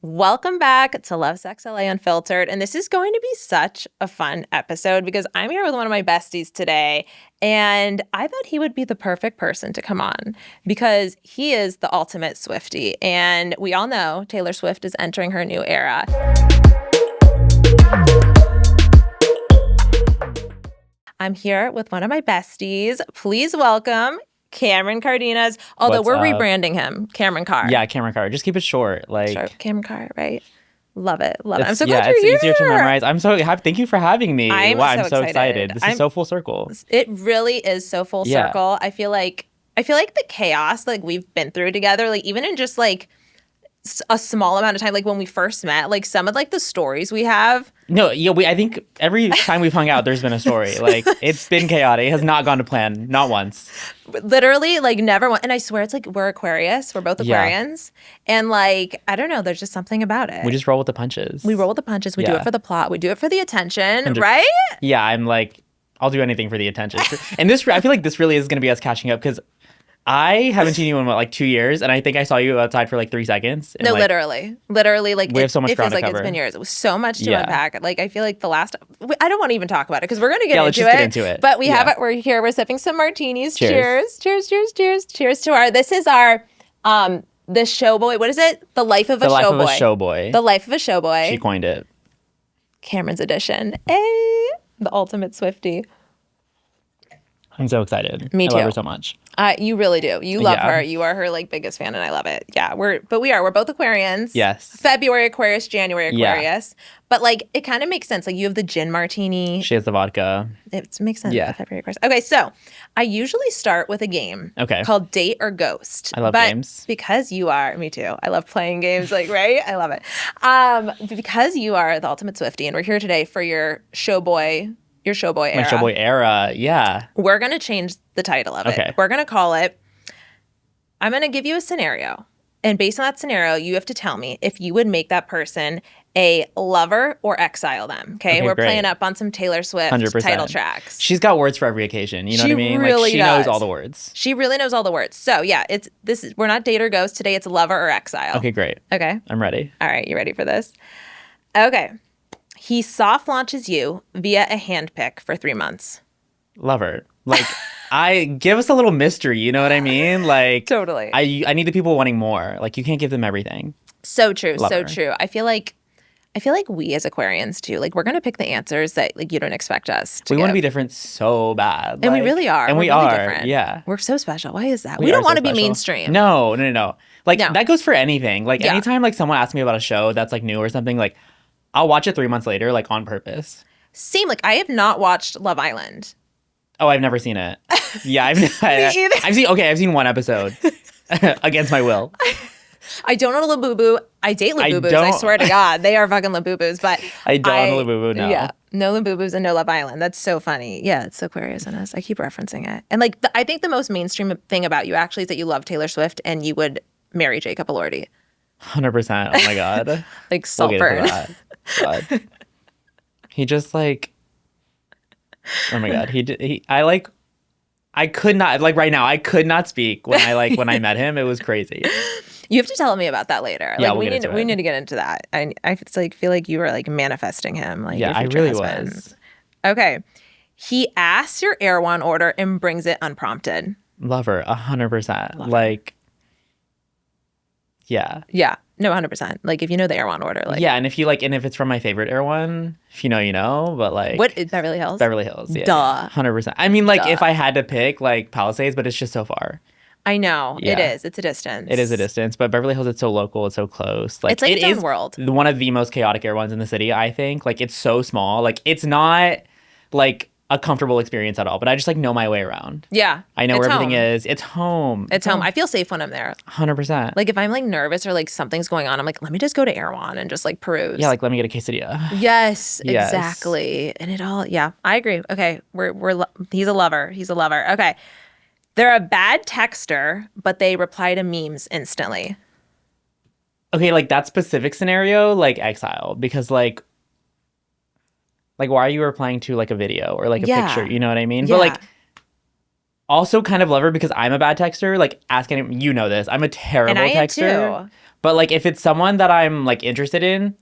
Welcome back to Love Sex LA Unfiltered. And this is going to be such a fun episode because I'm here with one of my besties today. And I thought he would be the perfect person to come on because he is the ultimate Swiftie. And we all know Taylor Swift is entering her new era. I'm here with one of my besties. Please welcome Cameron Cardenas, although we're rebranding him, Cameron Carr. Yeah, Cameron Carr. Just keep it short. Cameron Carr, right? Love it. Love it. I'm so glad you're it's here. Easier to memorize. I'm so happy. Thank you for having me. I'm so excited. This is so full circle. It really is so full circle. I feel like the chaos like we've been through together, like even in just like a small amount of time, like when we first met, like some of like the stories we have. No, yeah, I think every time we've hung out, there's been a story. Like it's been chaotic. It has not gone to plan, not once. Literally, like never once. And I swear, it's like we're Aquarius. We're both Aquarians, and like I don't know. There's just something about it. We just roll with the punches. We roll with the punches. We do it for the plot. We do it for the attention, right? Yeah, I'm like, I'll do anything for the attention. And this, I feel like this really is going to be us catching up because I haven't seen you in like 2 years, and I think I saw you outside for like 3 seconds. No, like, literally, like we have so much ground to like cover. It's been years. It was so much to unpack. Like I feel like the last, I don't want to even talk about it because we're gonna let's just get into it. But we have it. We're here. We're sipping some martinis. Cheers. Cheers to our. This is our the Showboy. What is it? The life of a Showboy. The life of a Showboy. She coined it. Cameron's edition. The ultimate Swiftie. I'm so excited. Me too. I love her so much. You really do. You love her. You are her like biggest fan, and I love it. Yeah, we're both Aquarians. Yes. February Aquarius, January Aquarius. Yeah. But like it kind of makes sense. Like you have the gin martini. She has the vodka. It makes sense. Yeah. February Aquarius. Okay, so I usually start with a game. Okay. Called Date or Ghost. I love games. Because you are, me too. I love playing games. Like right, I love it. Because you are the ultimate Swiftie, and we're here today for your Showboy era. My Showboy era, yeah. We're going to change the title of it. Okay. We're going to call it, I'm going to give you a scenario. And based on that scenario, you have to tell me if you would make that person a lover or exile them. Okay, we're great. Playing up on some Taylor Swift 100%. Title tracks. She's got words for every occasion. You know what I mean? Really like, she knows all the words. She really knows all the words. So yeah, we're not date or ghost today. It's lover or exile. Okay, great. Okay. I'm ready. All right, you ready for this? Okay. He soft launches you via a handpick for 3 months. Love her. Like, give us a little mystery. You know what I mean? Like, totally. I need the people wanting more. Like, you can't give them everything. So true. Love her. True. I feel like we as Aquarians too, like we're gonna pick the answers that like you don't expect us to. We want to be different so bad, and we really are. And we're we really are. Different. Yeah, we're so special. Why is that? We don't want to be mainstream. No. Like that goes for anything. Like anytime like someone asks me about a show that's like new or something, like I'll watch it 3 months later, like on purpose. Same. Like I have not watched Love Island. Oh, I've never seen it. Yeah, I've seen one episode against my will. I don't know Labubu. I date Labubus. I swear to God, they are fucking Labubus. But I don't know Labubu. No. Yeah, no Labubus and no Love Island. That's so funny. Yeah, it's Aquarius in us. I keep referencing it. And like, I think the most mainstream thing about you actually is that you love Taylor Swift and you would marry Jacob Elordi. 100%. Oh my God. Like Saltburn. God. He just like. Oh my God. I could not, like right now, I could not speak when I met him. It was crazy. You have to tell me about that later. Yeah, like we need to get into that. I feel like you were like manifesting him. Like yeah, I really was. Okay. He asks your Erewhon order and brings it unprompted. Love her 100%. Like, yeah. Yeah. No, 100%. Like if you know the Erewhon order, like yeah, and if it's from my favorite Erewhon, if you know, you know. But like, what is Beverly Hills? Beverly Hills, yeah, duh, 100%. I mean, like if I had to pick, like Palisades, but it's just so far. I know it is. It's a distance. It is a distance, but Beverly Hills, it's so local, it's so close. Like it's like its own world. One of the most chaotic Erewhons in the city, I think. Like it's so small. Like it's not like a comfortable experience at all, but I just like know my way around. Yeah. I know where everything is. It's home. It's home. I feel safe when I'm there. 100%. Like if I'm like nervous or like something's going on, I'm like, let me just go to Erewhon and just like peruse. Yeah, like let me get a quesadilla. Yes, exactly. And it all, yeah, I agree. Okay, he's a lover. He's a lover. Okay. They're a bad texter, but they reply to memes instantly. Okay, like that specific scenario, like Exile, because like why are you replying to like a video or like a picture? You know what I mean? Yeah. But like also kind of love her because I'm a bad texter. Like, ask any, you know this. I'm a terrible And I am texter. too. But like, if it's someone that I'm like interested in,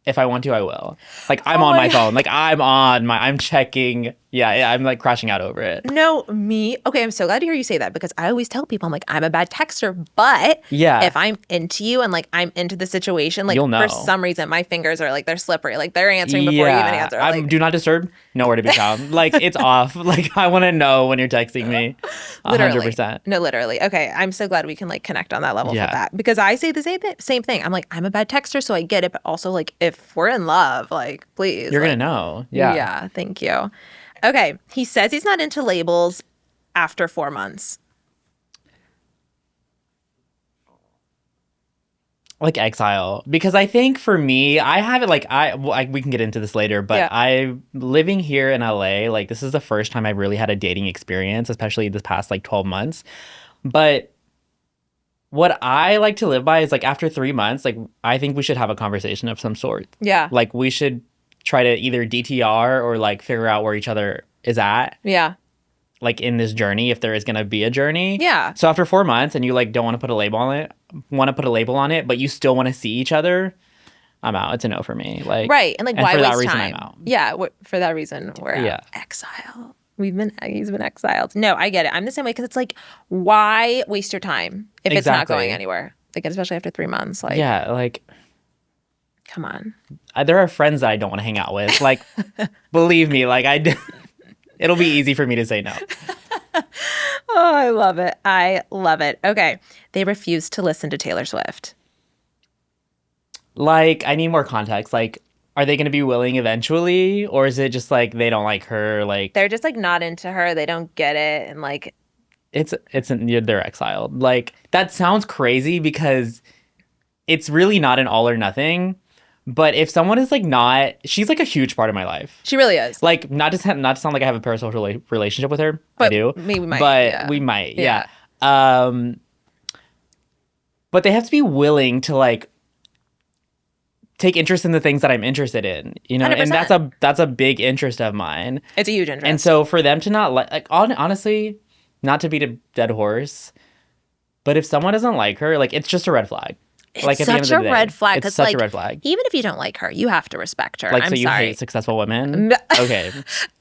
if I want to, I will. Like, I'm Oh on my my God. phone. Like, I'm checking. Yeah, I'm like crashing out over it. No, me. Okay, I'm so glad to hear you say that because I always tell people I'm like, I'm a bad texter, but Yeah. if I'm into you and like I'm into the situation, like You'll for know. some reason my fingers are like they're slippery, like they're answering before you even answer. I'm Like do not disturb. Nowhere to be found. Like, it's off. Like, I want to know when you're texting me. literally. 100%. No, literally. Okay, I'm so glad we can like connect on that level for Yeah. that because I say the same thing. I'm like, I'm a bad texter, so I get it, but also like if we're in love, like please, You're like, gonna know. Yeah. yeah, thank you. Okay, he says he's not into labels after 4 months. Like Exile, because I think for me, I have it like we can get into this later, but Yeah. I living here in LA, like this is the first time I've really had a dating experience, especially this past like 12 months. But what I like to live by is like after 3 months, like I think we should have a conversation of some sort. Yeah. Like we should try to either DTR or like figure out where each other is at, Yeah. like in this journey, if there is gonna be a journey. Yeah. So after 4 months and you like don't want to put a label on it, but you still want to see each other, I'm out. It's a no for me. Like Right. And like and why for that waste reason, time? I'm out. Yeah, for that reason we're out. Yeah. Exile. He's been exiled. No, I get it. I'm the same way because it's like, why waste your time if it's not going Exactly. anywhere? Like especially after 3 months. Like, Yeah, like come on. there are friends that I don't want to hang out with. Like, believe me, like it'll be easy for me to say no. Oh, I love it. I love it. Okay. They refuse to listen to Taylor Swift. Like, I need more context. Like, are they going to be willing eventually, or is it just like they don't like her? Like, They're just like not into her. They don't get it. And like, they're exiled. Like, that sounds crazy because it's really not an all or nothing. But if someone is like not, she's like a huge part of my life. she really is. Like, not to sound like I have a parasocial relationship with her. I But do. maybe we might, But yeah. we might. Yeah. Yeah. But they have to be willing to like take interest in the things that I'm interested in, you know, and 100%. that's a big interest of mine. It's a huge interest. And so for them to not like honestly, not to beat a dead horse, but if someone doesn't like her, like it's just a red flag. It's Like at the end such of a the day, red flag. It's 'Cause, such like, a red flag. even if you don't like her, you have to respect her. Like, I'm so you sorry. hate successful women? No. Okay.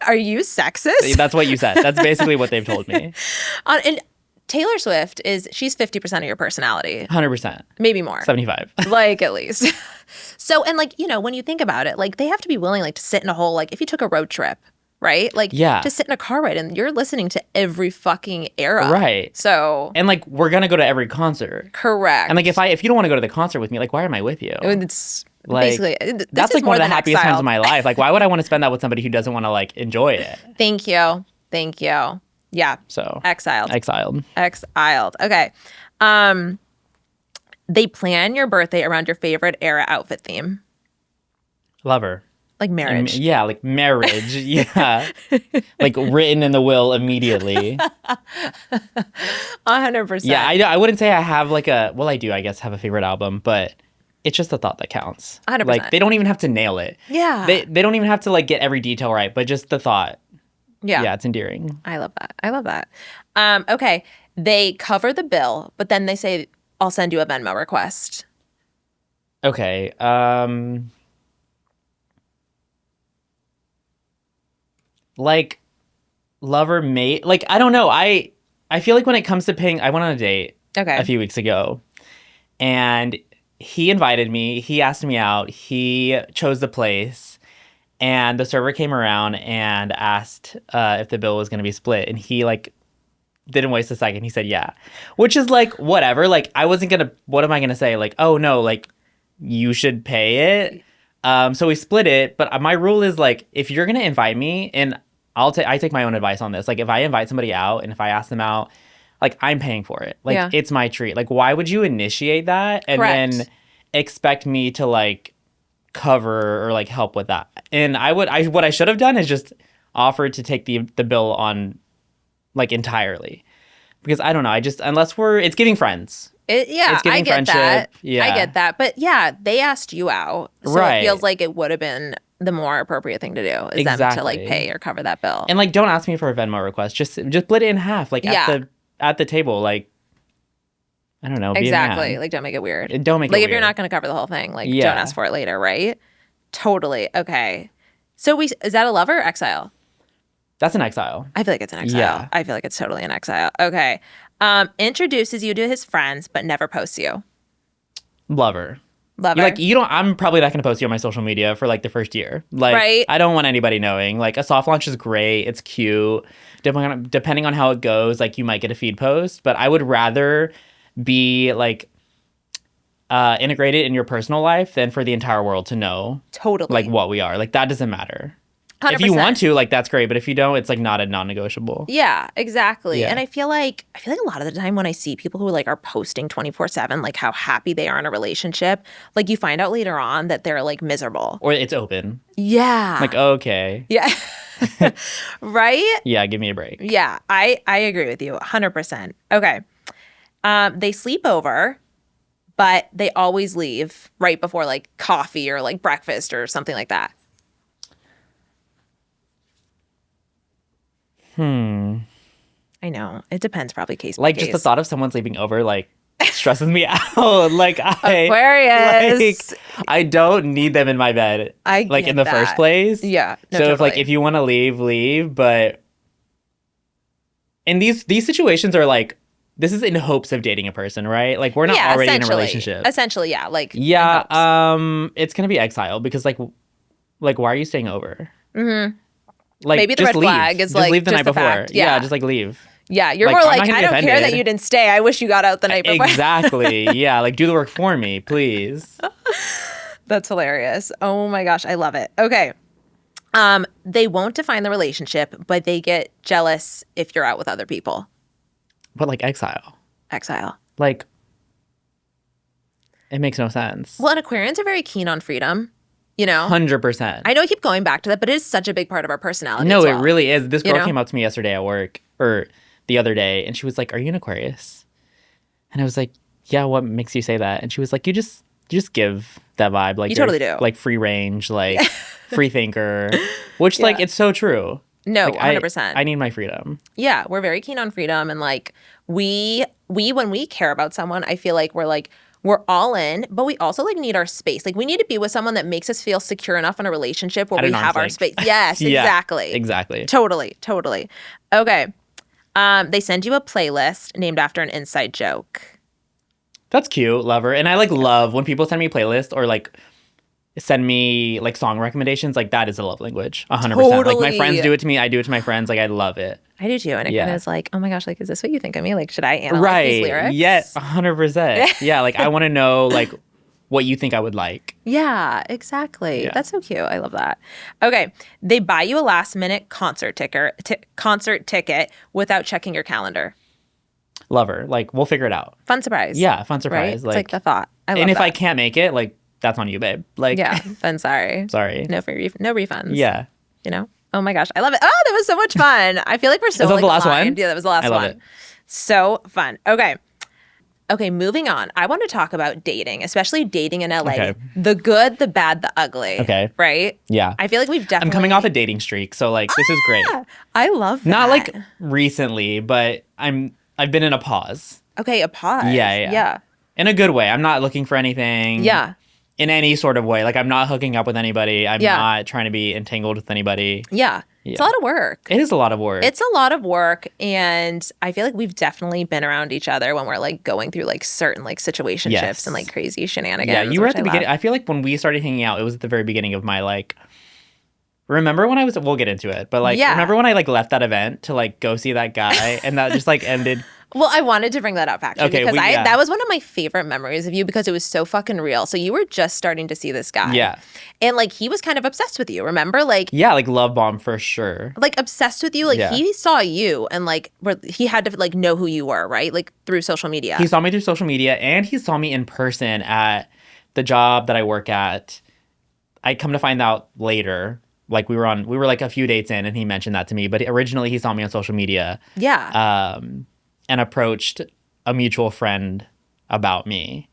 Are you sexist? That's what you said. That's basically what they've told me. And Taylor Swift she's 50% of your personality, 100%. maybe more. 75. Like at least. So, and like, you know, when you think about it, like they have to be willing like to sit in a whole, like if you took a road trip, right? Like Yeah. to sit in a car ride and you're listening to every fucking era. Right. So And like we're going to go to every concert. correct. And like if you don't want to go to the concert with me, like why am I with you? It's Like, basically, That's like more one of the than happiest times Exile. of my life. Like why would I want to spend that with somebody who doesn't want to like enjoy it? Thank you. Thank you. Yeah. So Exiled. exiled. Exiled. Okay. They plan your birthday around your favorite era outfit theme, Lover. like marriage. Yeah, like marriage. Yeah. Like written in the will immediately. 100%. Yeah, I wouldn't say I have like I do, I guess, have a favorite album, but it's just the thought that counts. 100%. Like they don't even have to nail it. Yeah. They don't even have to like get every detail right, but just the thought. Yeah. Yeah, it's endearing. I love that. I love that. Okay. They cover the bill, but then they say, I'll send you a Venmo request. Okay. Like lover mate. Like I don't know. I feel like when it comes to paying, I went on a date Okay. a few weeks ago, and he invited me. He asked me out. He chose the place, and the server came around and asked if the bill was going to be split, and he like didn't waste a second. He said yeah, which is like whatever. Like I wasn't gonna. What am I gonna say? Like oh no, like you should pay it. So we split it, but my rule is like if you're gonna invite me, and I take my own advice on this. Like if I invite somebody out and if I ask them out, like I'm paying for it. Like Yeah. it's my treat. Like why would you initiate that and Correct. then expect me to like cover or like help with that? And what I should have done is just offered to take the bill on like entirely. Because I don't know, unless it's giving friends. Yeah, It's giving I get that. friendship. Yeah. I get that. But yeah, they asked you out. So Right. it feels like it would have been the more appropriate thing to do is them to like Exactly. pay or cover that bill. And like, don't ask me for a Venmo request. Just split it in half, like at the table. Like, I don't know. Be a Exactly. man. Like, don't make it weird. Don't make it like weird. if you're not going to cover the whole thing, like Yeah. don't ask for it later, right? Totally. Okay. So is that a lover or exile? That's an exile. I feel like it's an exile. Yeah. I feel like it's totally an exile. Okay. Introduces you to his friends, but never posts you. Lover. Lover. Like, you don't. I'm probably not going to post you on my social media for like the first year. Like, Right. I don't want anybody knowing. Like, a soft launch is great. It's cute. Depending on how it goes, like, you might get a feed post. But I would rather be like integrated in your personal life than for the entire world to know Totally. like what we are. Like, that doesn't matter. 100%. If you want to, like, that's great. But if you don't, it's like not a non-negotiable. Yeah, exactly. Yeah. And I feel like a lot of the time when I see people who like are posting 24/7 like how happy they are in a relationship, like you find out later on that they're like miserable. Or it's open. Yeah. Like, okay. Yeah. Right? Yeah, give me a break. Yeah, I agree with you 100%. Okay. They sleep over, but they always leave right before like coffee or like breakfast or something like that. I know. It depends probably case by Like, case. just the thought of someone sleeping over, like, stresses me out. Like, Aquarius. Like, I don't need them in my bed. I like, get in the that. first place. Yeah. No, So totally. if you want to leave, leave. But in these situations are like, this is in hopes of dating a person, right? Like, we're not already in a essentially. relationship. Essentially, yeah. Like in Yeah. hopes. It's gonna be exile because like why are you staying over? Mm-hmm. Like, Maybe the just red leave. flag is just like leave the just night the before. fact. Yeah, Yeah. just like leave. Yeah, you're Like, more I'm like, not gonna I be don't care that offended. you didn't stay. I wish you got out the night before. Exactly. Yeah, like do the work for me, please. That's hilarious. Oh my gosh, I love it. Okay. They won't define the relationship, but they get jealous if you're out with other people. But like exile. Exile. Like, it makes no sense. Well, and Aquarians are very keen on freedom, you know? 100%. I know I keep going back to that, but it is such a big part of our personality. No, as well. it really is. This girl You know? came up to me yesterday at work, or the other day, and she was like, "Are you an Aquarius?" And I was like, "Yeah, what makes you say that?" And she was like, "You just give that vibe. Like, You you're, totally do. Like, free range, like free thinker," which like Yeah. it's so true. No, Like, 100%. I need my freedom. Yeah, we're very keen on freedom, and like we when we care about someone, I feel like we're all in, but we also like need our space. Like we need to be with someone that makes us feel secure enough in a relationship where At we an have arm's our length. space. Yes, Yeah, exactly. exactly. Totally. Okay. They send you a playlist named after an inside joke. That's cute, lover. And I like love when people send me playlists or like send me like song recommendations. Like, that is a love language. 100%. Like, my Totally. friends do it to me. I do it to my friends. Like, I love it. I do too, and it Yeah. kind of is like, oh my gosh, like, is this what you think of me? Like, should I analyze these lyrics? Yes, 100%. Yeah, like I want to know like what you think I would like. Yeah, exactly. Yeah. That's so cute. I love that. Okay, they buy you a last minute concert ticket without checking your calendar. Lover, like we'll figure it out. Fun surprise. Yeah, fun right? surprise. It's like the thought. I love and if that. I can't make it, like that's on you, babe. Like, Yeah, then sorry. sorry. No no refunds. Yeah. You know? Oh my gosh, I love it. Oh, that was so much fun. I feel like we're so Is that like the last aligned. one? Yeah, that was the last I love one. it. So fun. Okay, moving on. I want to talk about dating, especially dating in LA. Okay. The good, the bad, the ugly. Okay. Right? Yeah. I feel like we've definitely I'm coming off a dating streak, so like this is great. I love that. Not like recently, but I've been in a pause. Okay, a pause. Yeah. Yeah. In a good way. I'm not looking for anything. Yeah. In any sort of way. Like, I'm not hooking up with anybody. I'm Yeah. not trying to be entangled with anybody. Yeah. It's a lot of work. It is a lot of work. It's a lot of work, and I feel like we've definitely been around each other when we're like going through like certain like situationships Yes. and like crazy shenanigans. Yeah, you were which at the I beginning. love. I feel like when we started hanging out, it was at the very beginning of my like. Remember when I was? We'll get into it, but like, Yeah. remember when I like left that event to like go see that guy, and that just like ended. Well, I wanted to bring that up actually Okay, because yeah. that was one of my favorite memories of you because it was so fucking real. So you were just starting to see this guy. Yeah, And like he was kind of obsessed with you, remember? Like yeah, like love bomb for sure. obsessed with you. Like Yeah. he saw you and like he had to like know who you were, right? Like through social media. He saw me through social media, and he saw me in person at the job that I work at. I come to find out later. Like we were like a few dates in, and he mentioned that to me. But originally, he saw me on social media. Yeah. And approached a mutual friend about me.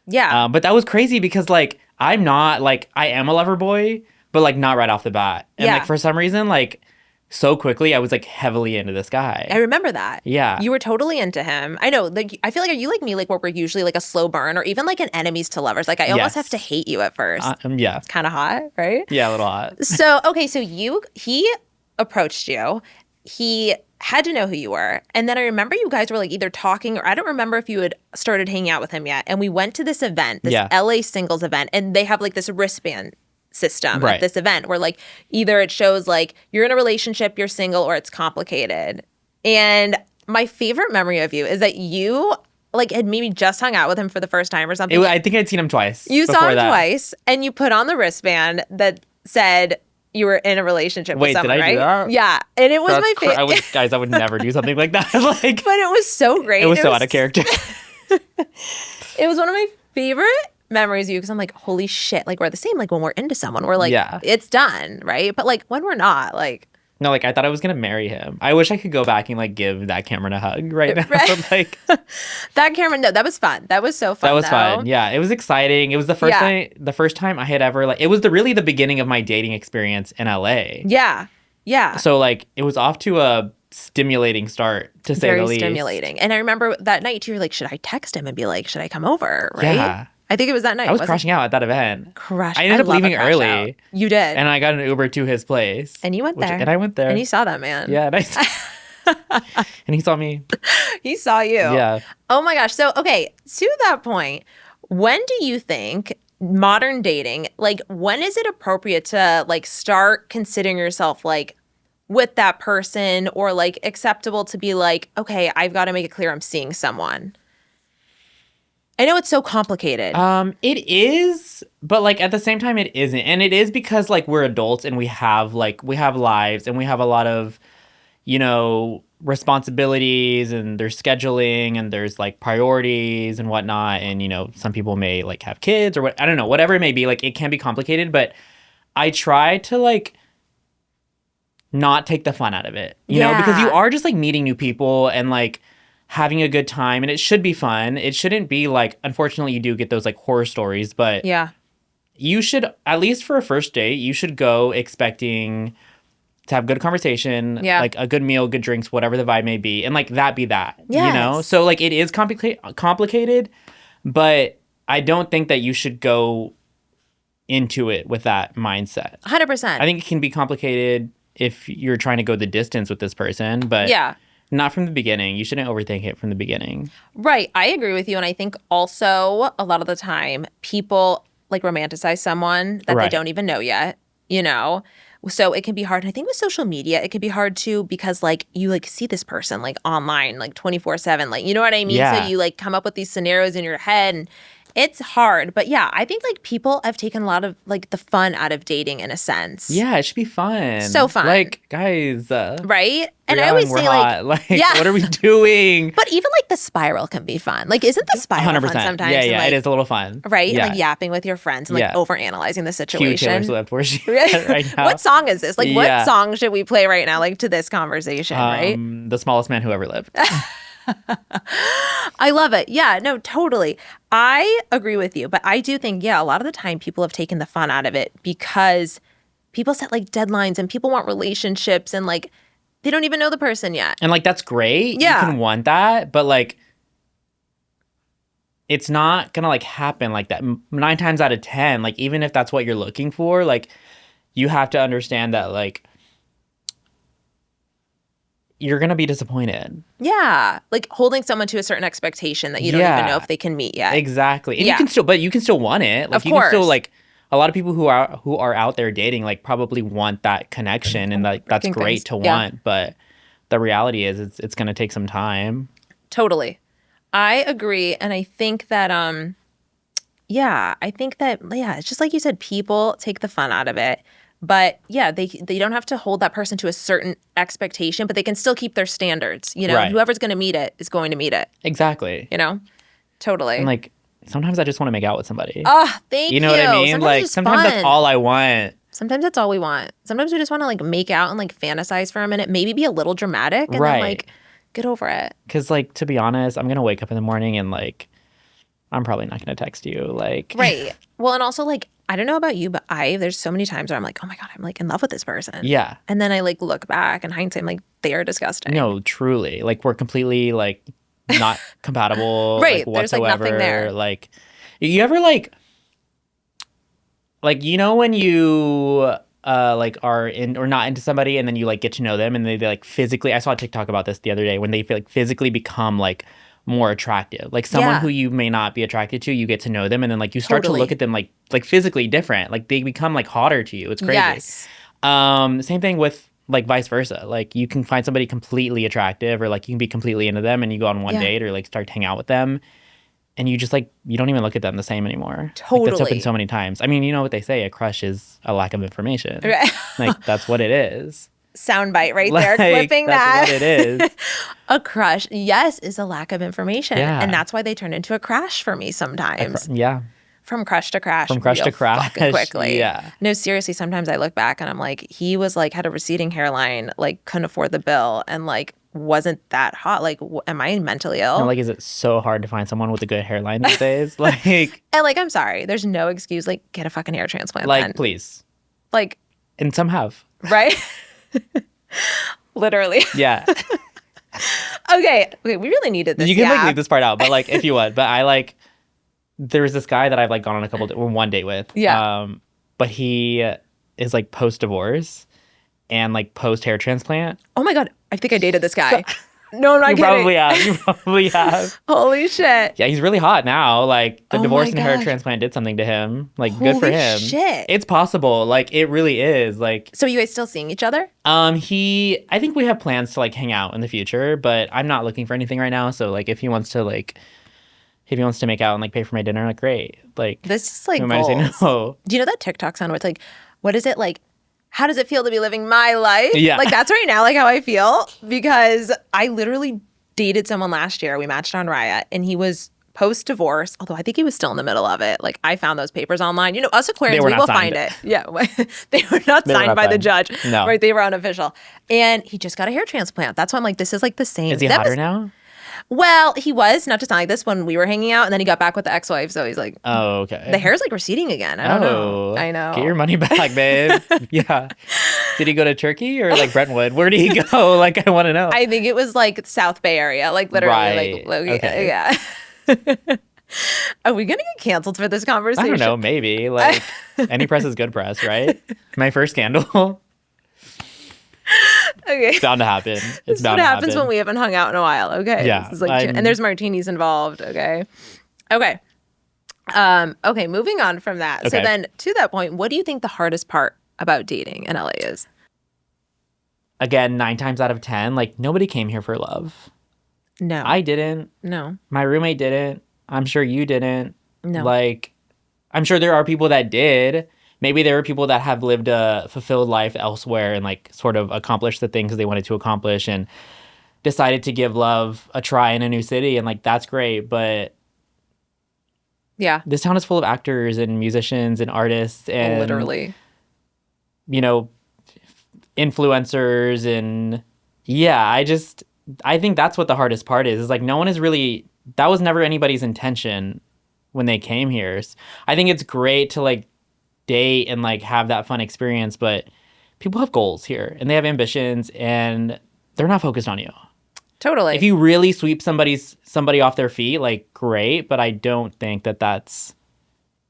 Yeah. But that was crazy because like I'm not like I am a lover boy, but like not right off the bat. And Yeah. like for some reason, like so quickly, I was like heavily into this guy. I remember that. Yeah. You were totally into him. I know. Like, I feel like, are you like me, like where we're usually like a slow burn or even like an enemies to lovers? Like, I almost have to hate you at first. Yeah. It's kind of hot, right? Yeah, a little hot. So, okay, so he approached you. He had to know who you were. And then I remember you guys were like either talking or I don't remember if you had started hanging out with him yet. And we went to this event, this LA singles event, and they have like this wristband system at this event where like either it shows like you're in a relationship, you're single, or it's complicated. And my favorite memory of you is that you like had maybe just hung out with him for the first time or something. I think I'd seen him twice. You saw him twice, and you put on the wristband that said you were in a relationship with someone, did I right? do that? Yeah, and it was my favorite. Guys, I would never do something like that. Like, but it was so great. It was so out of character. It was one of my favorite memories of you because I'm like, holy shit, like we're the same. Like when we're into someone, we're like, it's done, right? But like when we're not, like. No, like I thought I was gonna marry him. I wish I could go back and like give that Cameron a hug right now. Right. Like that Cameron, no, that was fun. That was so fun. That was fun. Yeah, it was exciting. It was the first time I had ever like. It was really the beginning of my dating experience in LA. Yeah, yeah. So like it was off to a stimulating start, to say the least. Very stimulating. And I remember that night too. You're like, should I text him and be like, should I come over? Right. Yeah. I think it was that night. I was crashing out at that event. I ended up leaving early. Out. You did. And I got an Uber to his place. And you went there. And I went there. And you saw that man. Yeah. And he saw me. He saw you. Yeah. Oh my gosh. So, okay, to that point, when do you think modern dating, like when is it appropriate to like start considering yourself like with that person or like acceptable to be like, okay, I've got to make it clear I'm seeing someone? I know it's so complicated. It is, but like at the same time it isn't. And it is because like we're adults and we have lives and we have a lot of, you know, responsibilities and there's scheduling and there's like priorities and whatnot. And, you know, some people may like have kids or what, I don't know, whatever it may be, like it can be complicated, but I try to like not take the fun out of it, you know, because you are just like meeting new people and like having a good time, and it should be fun. It shouldn't be like, unfortunately you do get those like horror stories, but you should, at least for a first date, you should go expecting to have good conversation, like a good meal, good drinks, whatever the vibe may be, and like that be that, you know? So like it is complicated, but I don't think that you should go into it with that mindset. 100%. I think it can be complicated if you're trying to go the distance with this person, but not from the beginning. You shouldn't overthink it from the beginning. Right. I agree with you. And I think also a lot of the time people like romanticize someone that they don't even know yet, you know? So it can be hard. And I think with social media, it can be hard too because like you like see this person like online, like 24/7, like, you know what I mean? So you like come up with these scenarios in your head and it's hard. But yeah, I think like people have taken a lot of like the fun out of dating in a sense. Yeah, it should be fun. So fun. Like, guys. Right? And I always say hot. Like what are we doing? But even like the spiral can be fun. Like, isn't the spiral 100%. Fun sometimes? Yeah, like, it is a little fun. Right? Yeah. And like yapping with your friends and like overanalyzing the situation. Cue Taylor Swift, where's she right now? What song is this? Like, what song should we play right now, like to this conversation, right? The Smallest Man Who Ever Lived. I love it. Yeah, no, totally. I agree with you. But I do think, a lot of the time people have taken the fun out of it because people set like deadlines and people want relationships and like they don't even know the person yet. And like, that's great. Yeah. You can want that. But like, it's not going to like happen like that. 9 times out of 10, like even if that's what you're looking for, like you have to understand that like, you're going to be disappointed. Yeah. Like holding someone to a certain expectation that you don't even know if they can meet yet. Exactly. And you can still want it. Like of you course. can still like, a lot of people who are out there dating like probably want that connection and like that's great to want. But the reality is it's going to take some time. Totally. I agree. And I think that, it's just like you said, people take the fun out of it. But yeah, they don't have to hold that person to a certain expectation, but they can still keep their standards. You know, whoever's going to meet it is going to meet it. Exactly. You know, totally. And like sometimes I just want to make out with somebody. Oh, thank you. You know what I mean? Sometimes that's all I want. Sometimes that's all we want. Sometimes we just want to like make out and like fantasize for a minute, maybe be a little dramatic, and then like get over it. Because like to be honest, I'm gonna wake up in the morning and like I'm probably not gonna text you. Like right. Well, and also like I don't know about you, but there's so many times where I'm like, oh my God, I'm like in love with this person. Yeah. And then I like look back in hindsight, I'm like, they are disgusting. No, truly. Like, we're completely, like, not compatible, Right. like, There's like whatsoever. nothing there. Like, you ever, like, you know when you, like, are in or not into somebody and then you, like, get to know them and they like, physically, I saw a TikTok about this the other day, when they, like, physically become, like, more attractive. Like, someone who you may not be attracted to, you get to know them and then, like, you start to look at them, like, physically different. Like, they become, like, hotter to you. It's crazy. Yes. Same thing with, like, vice versa. Like, you can find somebody completely attractive or, like, you can be completely into them and you go on one date or, like, start to hang out with them and you just, like, you don't even look at them the same anymore. Totally. Like, that's happened so many times. I mean, you know what they say, a crush is a lack of information. Right. Like, that's what it is. Soundbite right Like, there, clipping that's that. what it is. A crush, yes, is a lack of information. Yeah. And that's why they turn into a crash for me sometimes. Yeah. From crush to crash. From crush to crash. Fucking quickly. Yeah. No, seriously, sometimes I look back and I'm like, he was like, had a receding hairline, like couldn't afford the bill and like wasn't that hot. Like, am I mentally ill? And, like, is it so hard to find someone with a good hairline these days? Like, and like, I'm sorry, there's no excuse. Like, get a fucking hair transplant. like, then. please. Like, And some have. right? Literally. Yeah. Okay, we really needed this. You can, like, yap. leave this part out, but, like, if you want. But I, like, there's this guy that I've, like, gone on one date with. Yeah. But he is, like, post-divorce and, like, post-hair transplant. Oh my God, I think I dated this guy. No, I'm not You kidding. probably have. You probably have. Holy shit. Yeah, he's really hot now. Like, the Oh divorce my and hair gosh. transplant did something to him. Like, good for Holy him. shit. It's possible. Like, it really is. Like, So you guys still seeing each other? I think we have plans to, like, hang out in the future, but I'm not looking for anything right now. So, like, if he wants to make out and, like, pay for my dinner, like, great. Like, This is like who am I to say goals. no? Do you know that TikTok sound where it's like, what is it like? How does it feel to be living my life? Yeah. Like that's right now, like how I feel because I literally dated someone last year. We matched on Riot and he was post-divorce, although I think he was still in the middle of it. Like I found those papers online. You know, us Aquarians, we will find it. Yeah. They were not signed by the judge. No. Right. They were unofficial. And he just got a hair transplant. That's why I'm like, this is like the same. Is he hotter now? Well, he was, not to sound like this, when we were hanging out, and then he got back with the ex-wife, so he's like, Oh, okay. the hair's like receding again. I don't know. I know. Get your money back, babe. Yeah. Did he go to Turkey or, like, Brentwood? Where did he go? Like, I want to know. I think it was like South Bay area, like literally, Right. like Okay. yeah. Are we gonna get canceled for this conversation? I don't know. Maybe. Like, any press is good press, right? My first scandal. Okay. It's bound to happen. This It's is bound what to happens happen. when we haven't hung out in a while. Okay. Yeah, This is like, and there's martinis involved. Okay. Okay. Okay. Moving on from that. So Okay. then, to that point, what do you think the hardest part about dating in LA is? Again, 9 times out of 10, like, nobody came here for love. No. I didn't. No. My roommate didn't. I'm sure you didn't. No. Like, I'm sure there are people that did. Maybe there are people that have lived a fulfilled life elsewhere and, like, sort of accomplished the things they wanted to accomplish and decided to give love a try in a new city. And, like, that's great. But Yeah. this town is full of actors and musicians and artists and, Literally. you know, influencers. And yeah, I think that's what the hardest part is like, no one is really, that was never anybody's intention when they came here. I think it's great to, like, date and, like, have that fun experience, but people have goals here and they have ambitions and they're not focused on you. Totally. If you really sweep somebody off their feet, like, great, but I don't think that that's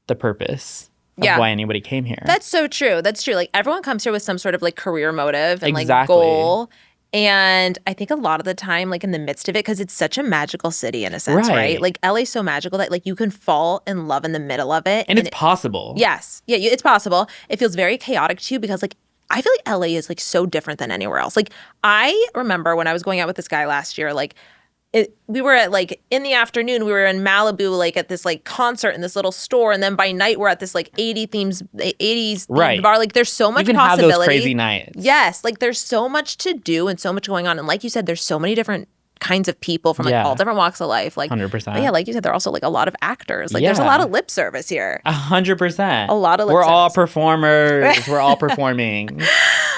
the purpose of why anybody came here. That's so true. That's true. Like everyone comes here with some sort of like career motive and like Exactly. goal. And I think a lot of the time, like in the midst of it, because it's such a magical city in a sense, right? Like LA's so magical that like you can fall in love in the middle of it. And it's possible. Yes. Yeah, it's possible. It feels very chaotic too because like I feel like LA is like so different than anywhere else. Like I remember when I was going out with this guy last year, like we were at like in the afternoon, we were in Malibu, like at this like concert in this little store. And then by night we're at this like 80s themed bar. Like there's so much you can possibility. have those crazy nights. Yes. Like there's so much to do and so much going on. And like you said, there's so many different kinds of people from like all different walks of life. Like 100%. But yeah, like you said, there are also like a lot of actors. Like there's a lot of lip service here. 100%. A lot of lip We're service. all performers. We're all performing.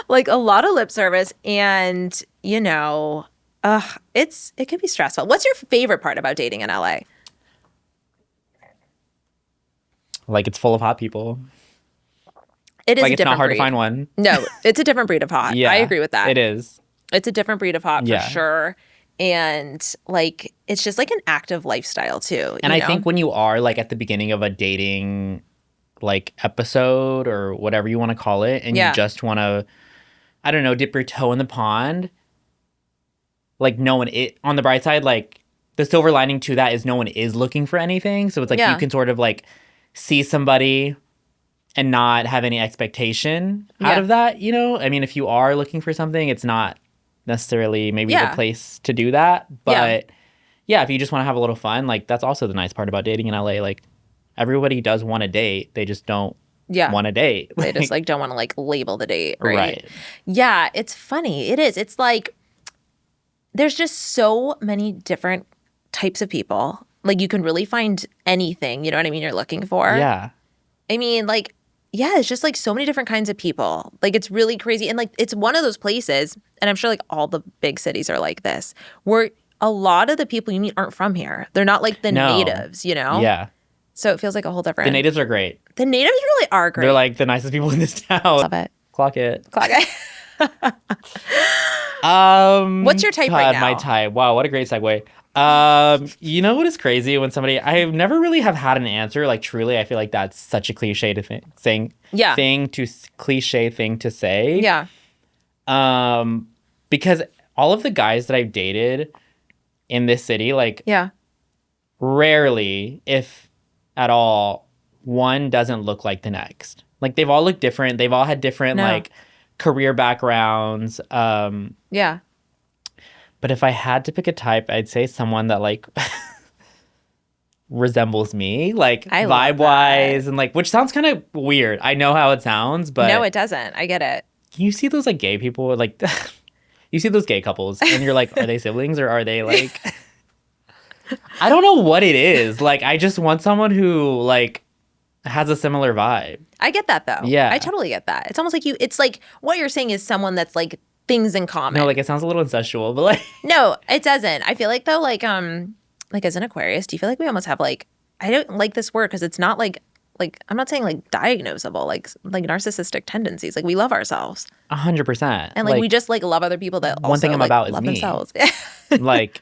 Like a lot of lip service and, you know, it can be stressful. What's your favorite part about dating in LA? Like, it's full of hot people. It is Like, a it's not different hard breed. to find one. No, it's a different breed of hot. Yeah, I agree with that. It is. It's a different breed of hot for Yeah. sure. And like, it's just like an active lifestyle too. And you I know? think when you are like at the beginning of a dating like episode or whatever you want to call it, and Yeah. you just want to, I don't know, dip your toe in the pond, like no one, on the bright side, like the silver lining to that is no one is looking for anything. So it's like Yeah. you can sort of like see somebody and not have any expectation out Yeah. of that, you know? I mean, if you are looking for something, it's not necessarily maybe Yeah. the place to do that. Yeah. But yeah, if you just want to have a little fun, like that's also the nice part about dating in LA. Like everybody does want a date. They just don't Yeah. want a date. They just like don't want to like label the date, right? Right. Yeah, it's funny. It is. It's like there's just so many different types of people. Like you can really find anything, you know what I mean, you're looking for. Yeah. I mean, like, yeah, it's just like so many different kinds of people. Like it's really crazy. And like it's one of those places, and I'm sure like all the big cities are like this, where a lot of the people you meet aren't from here. They're not like the No. natives, you know? Yeah. So it feels like a whole different. The natives are great. The natives really are great. They're like the nicest people in this town. Love it. Clock it. Clock it. What's your type right now? My type. Wow, what a great segue. You know what is crazy when somebody I've never really have had an answer. Like truly, I feel like that's such a cliche to Yeah. cliche thing to say. Yeah. Because all of the guys that I've dated in this city, like Yeah. rarely, if at all, one doesn't look like the next. Like they've all looked different. They've all had different No. like career backgrounds. Yeah. But if I had to pick a type, I'd say someone that like resembles me, like I love vibe wise, and like, which sounds kind of weird. I know how it sounds, but No, it doesn't. I get it. you see those like gay people, like you see those gay couples, and you're like, are they siblings or are they like? I don't know what it is. Like, I just want someone who like has a similar vibe. I get that though. Yeah. I totally get that. It's almost like it's like what you're saying is someone that's like things in common. No, like it sounds a little incestual, but like No, it doesn't. I feel like though, like as an Aquarius, do you feel like we almost have like I don't like this word because it's not like I'm not saying like diagnosable, like narcissistic tendencies. Like we love ourselves 100%. and like we just like love other people that also one thing I'm like, about is love me. themselves. Like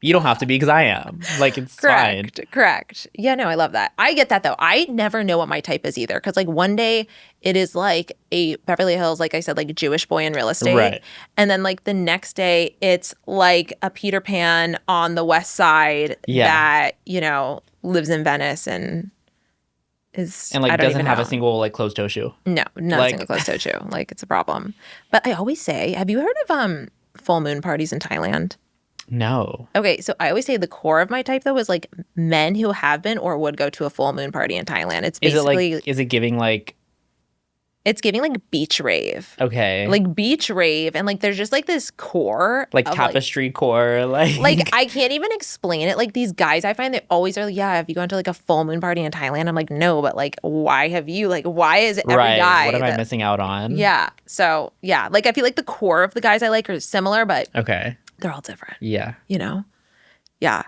you don't have to be because I am. Like it's fine. Correct. Yeah, no, I love that. I get that though. I never know what my type is either because like one day it is like a Beverly Hills, like I said, like a Jewish boy in real estate. Right. And then like the next day it's like a Peter Pan on the West Side that, you know, lives in Venice and is And like I don't doesn't even have know. a single like closed toe shoe. No, not like- a single closed toe shoe. Like it's a problem. But I always say, have you heard of full moon parties in Thailand? No. Okay, so I always say the core of my type though is like men who have been or would go to a full moon party in Thailand. It's Is it basically like is it giving like it's giving like beach rave. okay. Like beach rave and like there's just like this core like of, tapestry core like I can't even explain it. Like these guys I find they always are like, yeah, have you gone to like a full moon party in Thailand? I'm like, no, but like why have you? Like why is every right. guy What am I that- missing out on? Yeah. So yeah, like I feel like the core of the guys I like are similar, but Okay. they're all different, Yeah. you know? Yeah.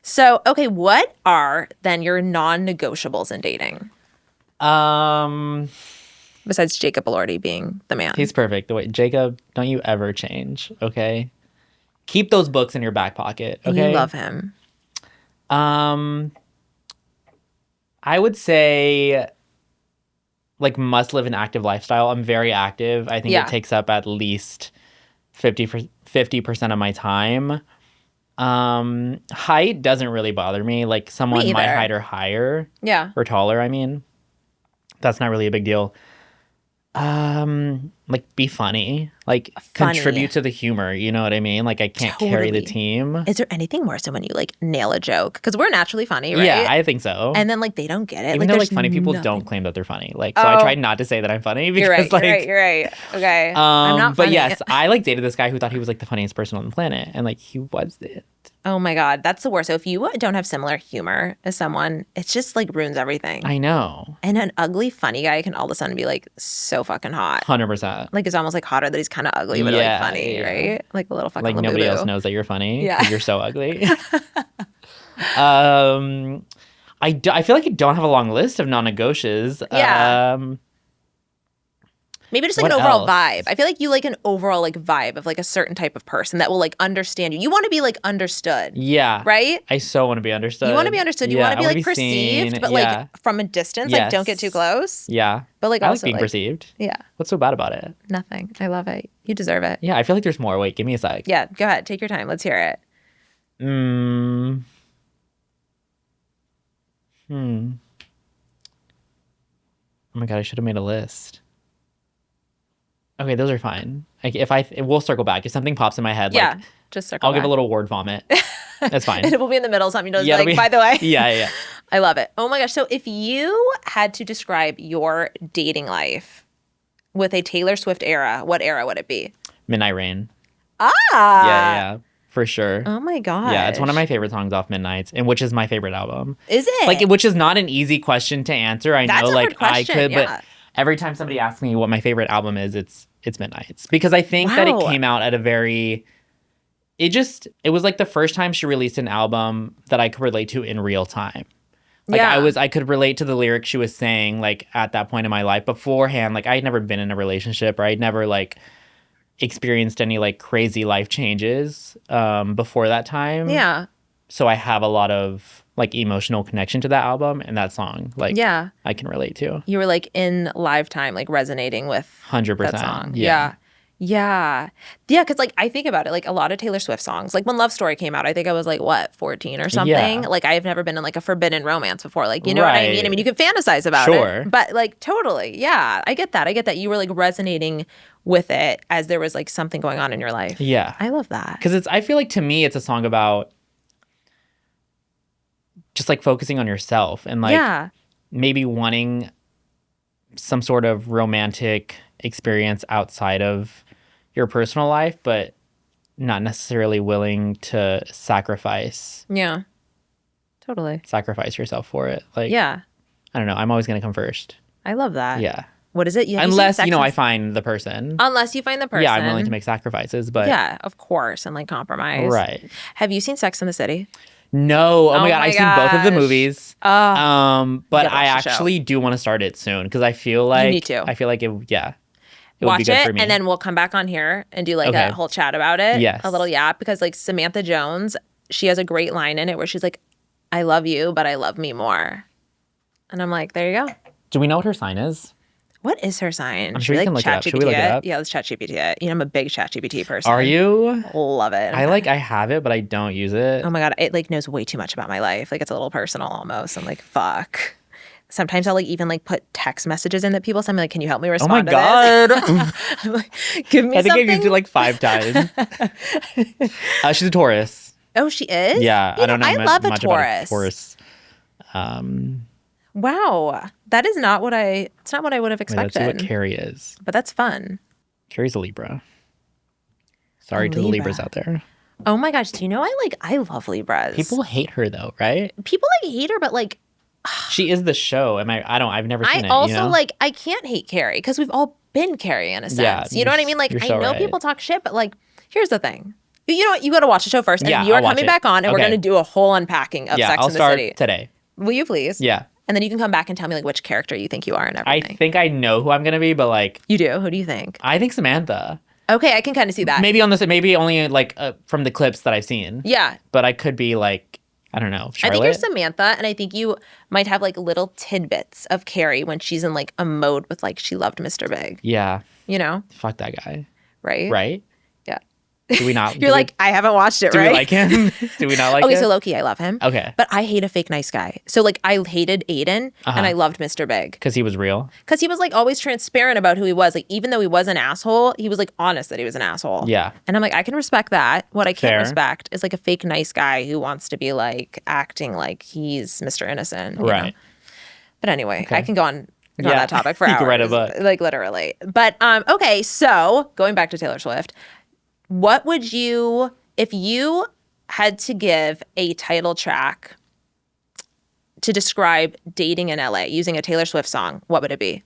So, okay, what are then your non-negotiables in dating? Besides Jacob Elordi being the man. He's perfect. Wait, Jacob, don't you ever change, okay? Keep those books in your back pocket, okay? You love him. I would say like must live an active lifestyle. I'm very active. I think Yeah. it takes up at least 50% of my time. Height doesn't really bother me. Like someone my either. height or higher Yeah. or taller, I mean. That's not really a big deal. Like be funny. Like Funny. contribute to the humor, you know what I mean? Like I can't carry the Totally. team. Is there anything more so when you like nail a joke? Because we're naturally funny, right? Yeah, I think so. and then like they don't get it. Even though like there's funny people nothing- don't claim that they're funny. Like so Oh. I try not to say that I'm funny because You're right. like You're right. Okay. I'm not funny. but yes, I like dated this guy who thought he was like the funniest person on the planet, and like he wasn't. Oh my God, that's the worst. So if you don't have similar humor as someone, it just like ruins everything. I know, And an ugly, funny guy can all of a sudden be like so fucking hot. 100%. Like it's almost like hotter that he's kind of ugly, but Yeah, like funny, yeah. right? Like a little fucking Like nobody Labubu. else knows that you're funny. Yeah. 'Cause you're so ugly. I feel like I don't have a long list of non-negotiables. Yeah. Maybe just like What an overall else? vibe. I feel like you like an overall like vibe of like a certain type of person that will like understand you. You want to be like understood. Yeah. Right? I so want to be understood. You want to be understood. You Yeah, want to I be wanna like perceived, seen. but Yeah. like from a distance. Like don't get too Yes. close. Yeah. But like I like also being like perceived. yeah, What's so bad about it? nothing. I love it. You deserve it. Yeah, I feel like there's more. Wait, give me a sec. Yeah, go ahead. Take your time. Let's hear it. Mm. Hmm. Oh my god, I should have made a list. Okay, those are fine. Like we'll circle back if something pops in my head. Yeah, Like just circle I'll give a back. little word vomit. That's fine. It will be in the middle. Something does Yeah, it'll like, be- by the way. Yeah. I love it. Oh my gosh. So if you had to describe your dating life with a Taylor Swift era, what era would it be? Midnight Rain. Ah. Yeah, for sure. Oh my gosh. Yeah, it's one of my favorite songs off Midnights, and which is my favorite album. Is it? Like, which is not an easy question to answer. I That's know, a like, hard question, I could, yeah. but every time somebody asks me what my favorite album is, it's Midnights, because I think that it Wow. came out at a very. It was like the first time she released an album that I could relate to in real time. Like Yeah. I could relate to the lyrics she was saying, like at that point in my life. Beforehand, like I had never been in a relationship, or I'd never like experienced any like crazy life changes before that time. Yeah. So I have a lot of like emotional connection to that album and that song. Like Yeah. I can relate to. You were like in live time, like resonating with 100%. that song. Yeah. Yeah. Yeah. Cause like I think about it, like a lot of Taylor Swift songs, like when Love Story came out, I think I was like, what, 14 or something? Yeah. Like I've never been in like a forbidden romance before. Like, you know what I mean? I Right. mean, you can fantasize about Sure. it. But like totally. Yeah. I get that. You were like resonating with it as there was like something going on in your life. Yeah. I love that. Because I feel like to me, it's a song about just like focusing on yourself and like yeah. maybe wanting some sort of romantic experience outside of your personal life, but not necessarily willing to sacrifice Yeah. Totally. yourself for it. Like, Yeah. I don't know. I'm always going to come first. I love that. Yeah. What is it? Have you seen Unless, Sex I and- find the person. Unless you find the person. Yeah, I'm willing to make sacrifices, but. Yeah, of course, and like compromise. Right. Have you seen Sex in the City? No. Oh my God. my I've seen both of the gosh. movies. Oh, But gotta I watch the show. actually do want to start it soon because I feel like. need to. I feel like it would be watch good it, for me. and then we'll come back on here and do like Okay. a whole chat about it. Yes. A little yap, because like Samantha Jones, she has a great line in it where she's like, "I love you, but I love me more," and I'm like, there you go. Do we know what her sign is? What is her sign? I'm Should sure we, you can look it up. Should we look it up? Yeah, let's ChatGPT it. You know, I'm a big ChatGPT person. Are you? Love it. I have it, but I don't use it. Oh my God, it like knows way too much about my life. Like it's a little personal almost. I'm like, fuck. Sometimes I'll like even like put text messages in that people send me like, can you help me Oh respond my to God. this? I'm like, give me I think something. I've used it like 5 times. She's a Taurus. Oh, she is? Yeah, You I don't know I much, love a much Taurus. about a Taurus. Wow. That is not what it's not what I would have Wait, let's see what expected. Carrie is. But that's fun. Carrie's a Libra. Sorry A to the Libra. Libras out there. Oh my gosh. Do you know I love Libras. People hate her though, right? People like hate her, but like She is the show. I've never seen I it. also you know? like I can't hate Carrie because we've all been Carrie in a sense. Yeah, You know what I mean? Like you're I so know right. people talk shit, but like here's the thing. You know what? You got to watch the show first, and Yeah, you are I'll watch coming it. back on, and we're Okay. going to do a whole unpacking of Yeah, Sex I'll in the start City. today. Will you please? Yeah. And then you can come back and tell me like which character you think you are and I everything. think I know who I'm gonna be, but like You do. Who do you think? I think Samantha. Okay, I can kind of see that. Maybe only like from the clips that I've seen. Yeah, But I could be like, I don't know, Charlotte. I think you're Samantha, and I think you might have like little tidbits of Carrie when she's in like a mode with like she loved Mr. Big. Yeah. You know, Fuck that guy. right? Right? Yeah. Do we not? You're like, I haven't watched it, do right? we like him? Do we not like Okay, him? so Loki, I love him. Okay. But I hate a fake nice guy. So like I hated Aiden and I loved Mr. Big. Because he was real. Because he was like always transparent about who he was. Like even though he was an asshole, he was like honest that he was an asshole. Yeah. And I'm like, I can respect that. What I can't Fair. respect is like a fake nice guy who wants to be like acting like he's Mr. Innocent. you Right. know? But anyway, Okay. I can go on Yeah. that topic for You hours. could write a book. Like literally. But okay, so going back to Taylor Swift, what would you, if you had to give a title track to describe dating in LA using a Taylor Swift song, what would it be?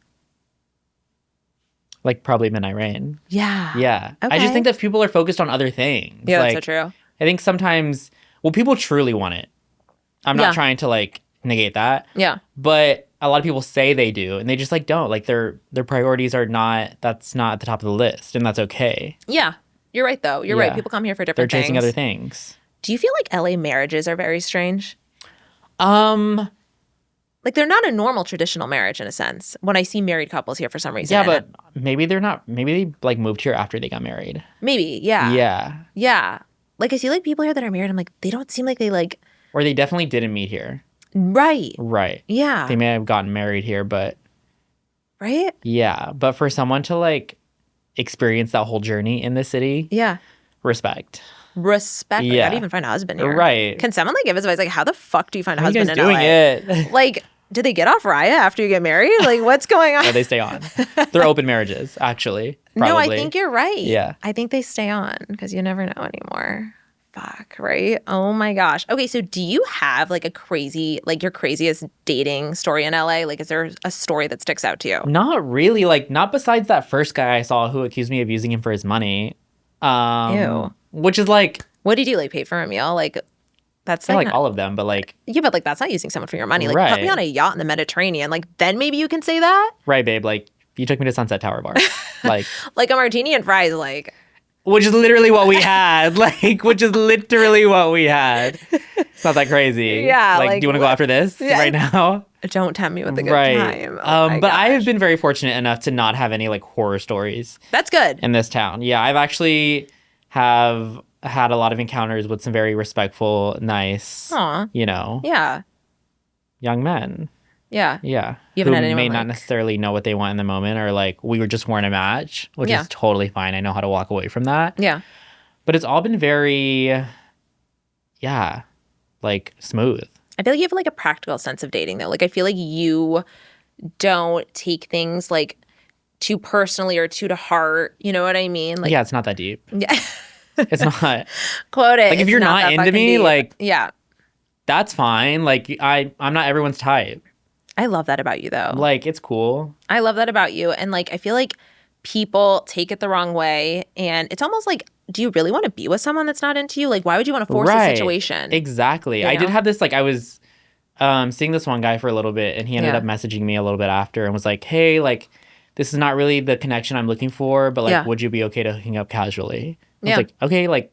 Like probably Midnight Rain. Yeah. Yeah. I Okay. just think that people are focused on other things. Yeah, like, that's so true. I think sometimes, people truly want it. I'm Yeah. not trying to like negate that. Yeah. But a lot of people say they do, and they just like don't. Like their priorities are not. That's not at the top of the list, and that's okay. Yeah. You're right, though. You're right. Yeah. People come here for They're different chasing things. other things. Do you feel like LA marriages are very strange? Um, Like, they're not a normal traditional marriage in a sense. When I see married couples here for some reason. yeah, and but maybe they're not. Maybe they like moved here after they got married. maybe, yeah. Yeah. Yeah. Like, I see like people here that are married. I'm like, they don't seem like they like. Or they definitely didn't meet here. Right. Right. Yeah. They may have gotten married here, but Right? yeah. But for someone to like experience that whole journey in the city, Yeah. respect. Respect. Like, Yeah. how do you even find a husband here? Right. Can someone like give us advice? Like, how the fuck do you find a How are you husband guys in doing LA? it? Like, do they get off Raya after you get married? Like, what's going on? No, they stay on. They're open marriages, actually. No, I Probably. think you're right. Yeah. I think they stay on because you never know anymore. Fuck, right? Oh my gosh. Okay, so do you have like a crazy, like your craziest dating story in LA? Like, is there a story that sticks out to you? Not really. Like, not besides that first guy I saw who accused me of using him for his money. Ew. Which is like, What did you like pay for a meal? Like, that's I like, like all of them, but like, yeah, but like that's not using someone for your money. Like, put me Right. on a yacht in the Mediterranean. Like, then maybe you can say that. right, babe, like, you took me to Sunset Tower Bar. Like, Like a martini and fries. Like, which is literally what we had. Like, which is literally what we had. It's not that crazy. Yeah, Like, like, do you want to go what- after this Yeah. right now? don't tempt me with a good Right. time. Oh my But I have gosh. been very fortunate enough to not have any like horror stories That's good. in this town. Yeah, I've actually have had a lot of encounters with some very respectful, nice, Aw. Yeah. young men. Yeah. Yeah. You haven't who had anyone, may not like- necessarily know what they want in the moment, or like we were just weren't a match, which Yeah. is totally fine. I know how to walk away from that. Yeah. But it's all been very, yeah, like smooth. I feel like you have like a practical sense of dating though. Like, I feel like you don't take things like too personally or too to heart. You know what I mean? Like, Yeah, it's not that deep. yeah. It's not. Quote it. Like, if It's you're not that into fucking me, deep. like- yeah. That's fine. Like I'm not everyone's type. I love that about you though. Like it's cool. I love that about you. And like, I feel like people take it the wrong way. And it's almost like, do you really want to be with someone that's not into you? Like, why would you want to force a Right. situation? Exactly. You I did know? have this, like, I was seeing this one guy for a little bit, and he ended Yeah. up messaging me a little bit after and was like, hey, like, this is not really the connection I'm looking for, but like, Yeah. would you be okay to hooking up casually? I Yeah. was like, okay, like,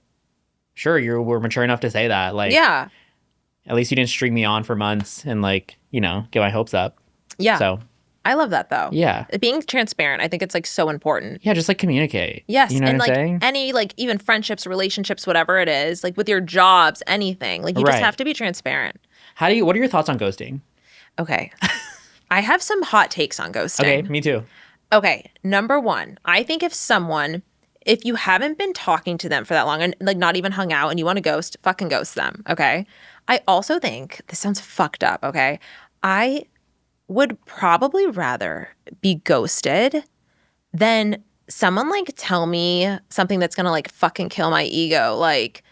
sure, we're mature enough to say that. Like, Yeah. at least you didn't string me on for months and like, get my hopes up. Yeah. So I love that though. yeah. Being transparent, I think it's like so important. Yeah, just like communicate. Yes. You know and what I'm like saying? any, like even friendships, relationships, whatever it is, like with your jobs, anything, like you just Right. have to be transparent. What are your thoughts on ghosting? Okay. I have some hot takes on ghosting. Okay, me too. Okay, number one, I think if you haven't been talking to them for that long and like not even hung out and you want to ghost, fucking ghost them, okay? I also think, this sounds fucked up, okay? I would probably rather be ghosted than someone like tell me something that's gonna like fucking kill my ego. Like,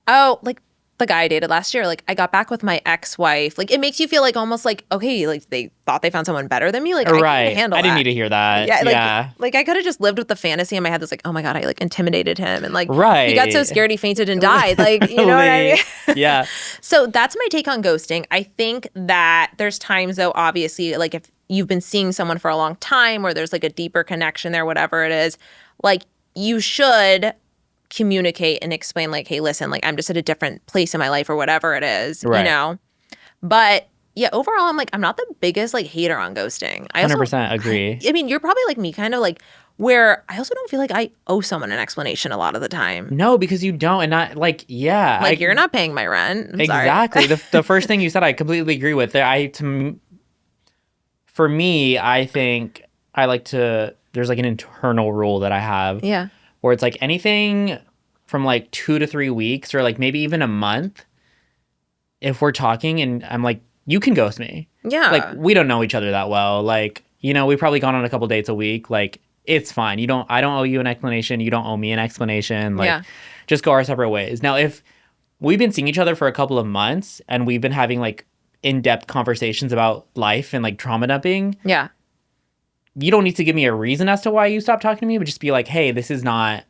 oh, like the guy I dated last year, like I got back with my ex-wife. Like it makes you feel like almost like, okay, like they thought they found someone better than me. Like I Right. can't handle I didn't that. need to hear that. Yeah, like, yeah. like I could have just lived with the fantasy in my head that's like, oh my God, I like intimidated him. And like Right. he got so scared he fainted and died. Like, you know what I mean? Yeah. So that's my take on ghosting. I think that there's times though, obviously, like if you've been seeing someone for a long time or there's like a deeper connection there, whatever it is, like you should communicate and explain like, hey, listen, like I'm just at a different place in my life or whatever it is, Right. you know? But yeah, overall, I'm not the biggest like hater on ghosting. I also 100% agree. I mean, you're probably like me, kind of like where I also don't feel like I owe someone an explanation a lot of the time. No, because you don't, and not like, yeah, Like you're not paying my rent. I'm sorry. exactly. The first thing you said, I completely agree with. For me, I think I like to. There's like an internal rule that I have Yeah. where it's like anything from like 2 to 3 weeks or like maybe even a month. If we're talking and I'm like, you can ghost me. Yeah. Like we don't know each other that well. Like we've probably gone on a couple dates a week. Like it's fine. I don't owe you an explanation. You don't owe me an explanation. Like Yeah. just go our separate ways. Now, if we've been seeing each other for a couple of months and we've been having like in-depth conversations about life and like trauma dumping, Yeah. you don't need to give me a reason as to why you stopped talking to me, but just be like, hey, this is not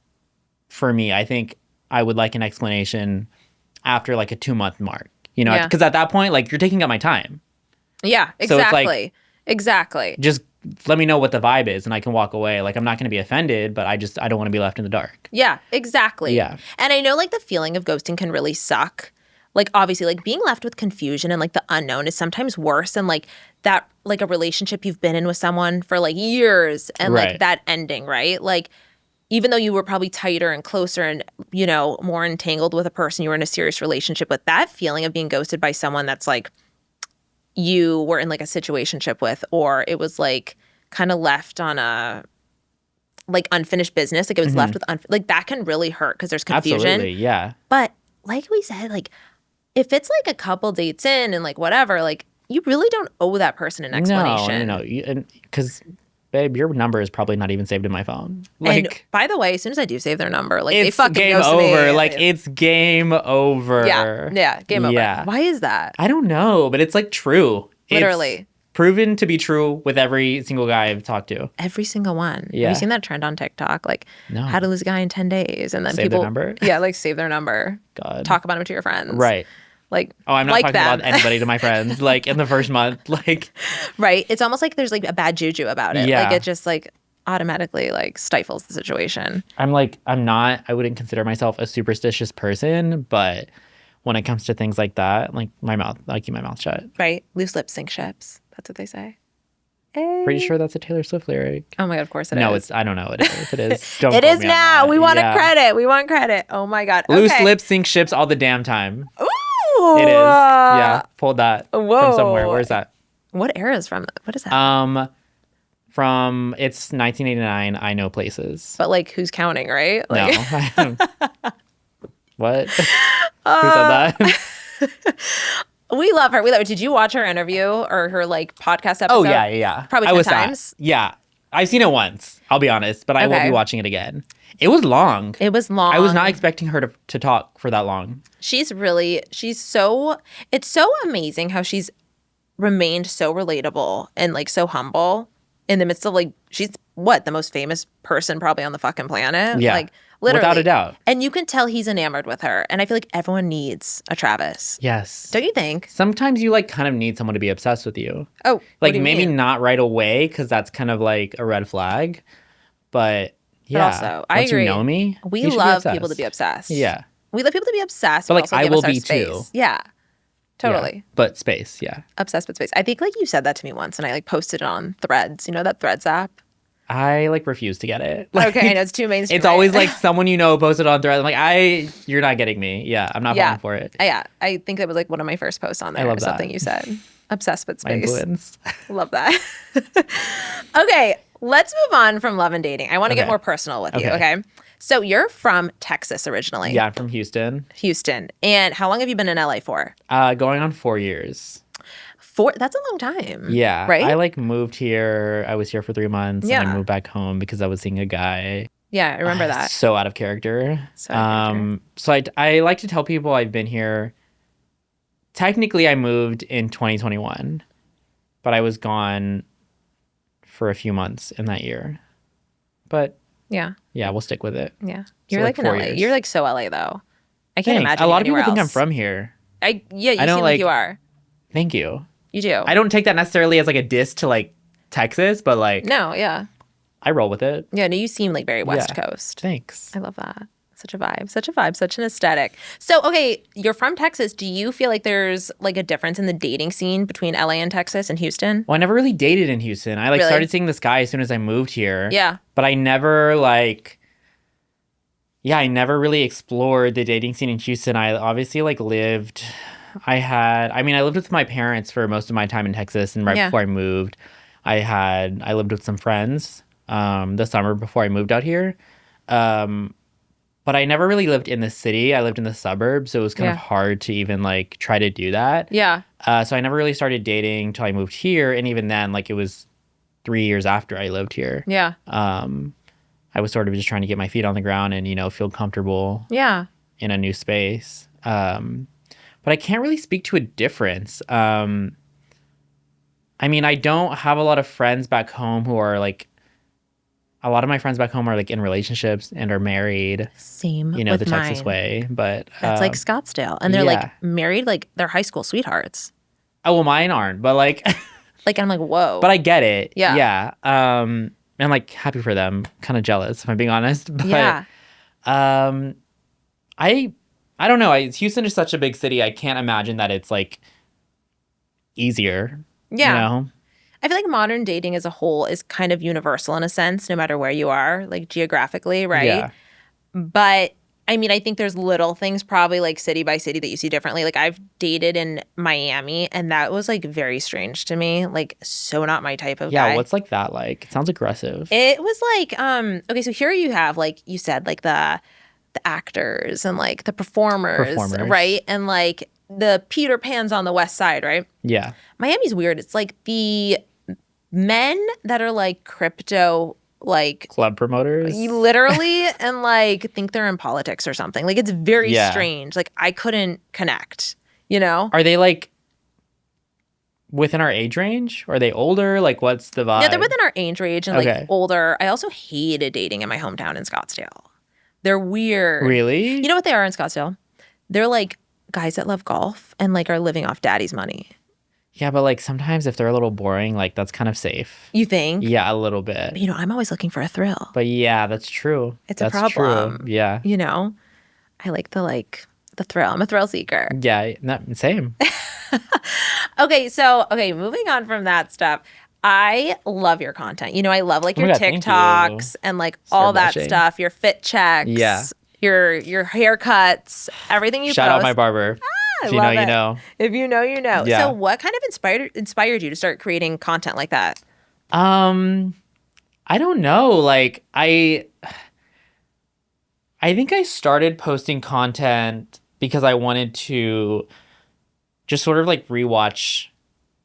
for me. I think I would like an explanation after like a 2-month mark, Yeah. because at that point, like you're taking up my time. Yeah, So it's like- exactly. Exactly. Just let me know what the vibe is and I can walk away. Like, I'm not going to be offended, but I don't want to be left in the dark. Yeah, exactly. Yeah. And I know like the feeling of ghosting can really suck. Like obviously like being left with confusion and like the unknown is sometimes worse than like that like a relationship you've been in with someone for like years and like Right. that ending, right? Like even though you were probably tighter and closer and, you know, more entangled with a person you were in a serious relationship with, that feeling of being ghosted by someone that's like you were in like a situationship with, or it was like kind of left on a like unfinished business, like it was left with like that can really hurt because there's confusion. Absolutely. Yeah. But like we said, like if it's like a couple dates in and like whatever, like you really don't owe that person an explanation. No. Because, babe, your number is probably not even saved in my phone. Like, And by the way, as soon as I do save their number, like they it's fucking game ghost over. me. Like, it's game over. Yeah, game over. Yeah. Why is that? I don't know, but it's like true. Literally. It's proven to be true with every single guy I've talked to. Every single one. Yeah. Have you seen that trend on TikTok? Like No. how to lose a guy in 10 days. And then Save their people number? Yeah, like save their number. God. Talk about him to your friends. Right. Like Oh, I'm not like talking them. about anybody to my friends. Like, in the first month. Like, Right. It's almost like there's like a bad juju about it. Yeah. Like it just like automatically like stifles the situation. I wouldn't consider myself a superstitious person, but when it comes to things like that, like I keep my mouth shut. Right? Loose lips sink ships. That's what they say. Pretty sure that's a Taylor Swift lyric. Oh my God, of course it is. No, I don't know what it is. If it is, don't It quote is me on now. that. We want Yeah. credit. We want credit. Oh my God. Loose Okay. lips sink ships all the damn time. Ooh. It is. Yeah. Pulled that Whoa. from somewhere. Where's that? What era is from? What is that? From it's 1989. I Know Places. But like, who's counting, right? Like, No. What? Who said that? we love her. We love her. Did you watch her interview or her like podcast episode? Oh yeah. Probably I 10 was times. Yeah. I've seen it once. I'll be honest, but I will Okay. be watching it again. It was long. It was long. I was not expecting her to talk for that long. It's so amazing how she's remained so relatable and like so humble in the midst of like, she's the most famous person probably on the fucking planet? Yeah. Like literally. Without a doubt. And you can tell he's enamored with her. And I feel like everyone needs a Travis. Yes. Don't you think? Sometimes you like kind of need someone to be obsessed with you. Oh, what Like do you maybe mean? not right away because that's kind of like a red flag. But yeah, also, I once agree. you know me, We you should be love obsessed. people to be obsessed. Yeah. We love people to be obsessed. But, like, also I give will us our be space. too. Yeah. Yeah. Totally. But space, yeah. Obsessed with space. I think like you said that to me once and I like posted it on Threads. You know that Threads app? I like refuse to get it. Like, Okay, I know it's too mainstream. it's always like someone you know posted on Threads. I'm like, you're not getting me. Yeah, I'm not falling for it. Yeah. I think that was like one of my first posts on there. I love or something that. you said. Obsessed with My space. influence. Love that. Okay, let's move on from love and dating. I want to get Okay. more personal with you, Okay. okay? So you're from Texas originally. Yeah, I'm from Houston. Houston. And how long have you been in LA for? Going on 4 years. That's a long time. Yeah. Right? I like moved here. I was here for 3 months and Yeah. I moved back home because I was seeing a guy. Yeah, I remember that. So out of character. So out of character. So I like to tell people I've been here. Technically, I moved in 2021, but I was gone for a few months in that year. But Yeah. yeah, we'll stick with it. Yeah. So, You're like, like in 4 LA. years. You're like so LA though. I can't Thanks. imagine A lot you of people anywhere think I'm else. from here. You I seem don't like you are. Thank you. You do. I don't take that necessarily as like a diss to like Texas, but like No, yeah. I roll with it. Yeah, no, you seem like very West Yeah. Coast. Thanks. I love that. Such a vibe, such an aesthetic. So, okay, you're from Texas. Do you feel like there's like a difference in the dating scene between LA and Texas and Houston? Well, I never really dated in Houston. I like Really? started seeing this guy as soon as I moved here. Yeah. But I never I never really explored the dating scene in Houston. I obviously like I lived with my parents for most of my time in Texas, and right Yeah. before I moved, I lived with some friends the summer before I moved out here. But I never really lived in the city. I lived in the suburbs, so it was kind of Yeah. hard to even like try to do that. Yeah. So I never really started dating till I moved here, and even then, like it was 3 years after I lived here. Yeah. I was sort of just trying to get my feet on the ground and feel comfortable Yeah. in a new space. But I can't really speak to a difference. I mean, I don't have a lot of friends back home who are like. A lot of my friends back home are like in relationships and are married. Same. The with Texas mine. way, but That's like Scottsdale, and they're yeah. like married, like they're high school sweethearts. oh well, mine aren't, but like Like, I'm like, whoa. But I get it. Yeah. Yeah. I'm like happy for them. Kind of jealous, if I'm being honest. But yeah. um, I don't know. Houston is such a big city. I can't imagine that it's like easier. Yeah. You know? I feel like modern dating as a whole is kind of universal in a sense, no matter where you are, like geographically, right? Yeah. But I mean, I think there's little things probably like city by city that you see differently. Like I've dated in Miami and that was like very strange to me. Like so not my type of guy. Yeah. What's like that like? It sounds aggressive. It was like, okay, so here you have like you said, like the actors and like the performers, right? And like the Peter Pans on the West Side, right? Yeah. Miami's weird. It's like the men that are like crypto, like Club promoters. literally, and like think they're in politics or something. Like it's very strange. Like I couldn't connect, you know? Are they like within our age range? Or are they older? Like what's the vibe? Yeah, they're within our age range and like older. I also hated dating in my hometown in Scottsdale. They're weird. Really? You know what they are in Scottsdale? They're like guys that love golf and like are living off daddy's money. Yeah, but like sometimes if they're a little boring, like that's kind of safe. You think? Yeah, a little bit. But, you know, I'm always looking for a thrill. But yeah, that's true. It's a problem. True. Yeah. You know, I like the thrill. I'm a thrill seeker. Yeah, same. Okay, moving on from that stuff. I love your content. You know, I love like your TikToks and like all that stuff, your fit checks, your haircuts, everything you Shout post. out my barber. If you know, you know. If you know, you know. Yeah. So what kind of inspired you to start creating content like that? I don't know. Like I think I started posting content because I wanted to just sort of like rewatch